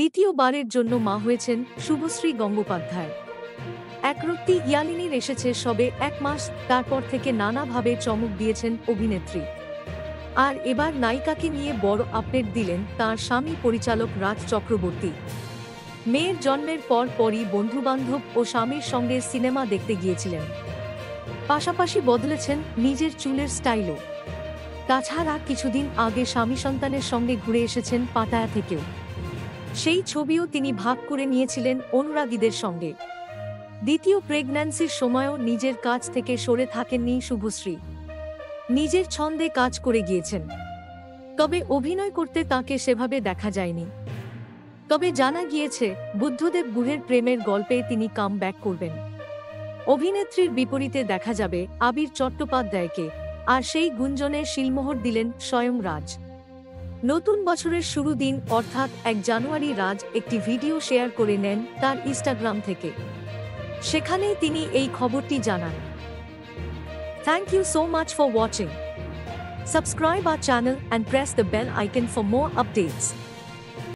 দ্বিতীয়বারের জন্য মা হয়েছেন শুভশ্রী গঙ্গোপাধ্যায়। একরত্তি ইয়ালিনীর এসেছে সবে 1 মাস, তারপর থেকে নানাভাবে চমক দিয়েছেন অভিনেত্রী। আর এবার নায়িকাকে নিয়ে বড় আপডেট দিলেন তাঁর স্বামী পরিচালক রাজ চক্রবর্তী। মেয়ের জন্মের পরই বন্ধুবান্ধব ও স্বামীর সঙ্গে সিনেমা দেখতে গিয়েছিলেন। পাশাপাশি বদলেছেন নিজের চুলের স্টাইলও। তাছাড়া কিছুদিন আগে স্বামী সন্তানের সঙ্গে ঘুরে এসেছেন পাটায়া থেকেও। সেই ছবিও তিনি ভাগ করে নিয়েছিলেন অনুরাগীদের সঙ্গে। দ্বিতীয় প্রেগন্যান্সির সময়ও নিজের কাজ থেকে সরে থাকেননি শুভশ্রী। নিজের ছন্দে কাজ করে গিয়েছেন। তবে অভিনয় করতে তাঁকে সেভাবে দেখা যায়নি। তবে জানা গিয়েছে বুদ্ধদেব গুহের প্রেমের গল্পে তিনি কাম ব্যাক করবেন। অভিনেত্রীর বিপরীতে দেখা যাবে আবির চট্টোপাধ্যায়কে, আর সেই গুঞ্জনে শিলমোহর দিলেন স্বয়ং রাজ। নতুন বছরের শুরু দিন অর্থাৎ 1 জানুয়ারি রাজ একটি ভিডিও শেয়ার করে নেন তার ইনস্টাগ্রাম থেকে। সেখানেই তিনি এই খবরটি জানান। Thank you so much for watching. Subscribe our channel and press the bell icon for more updates.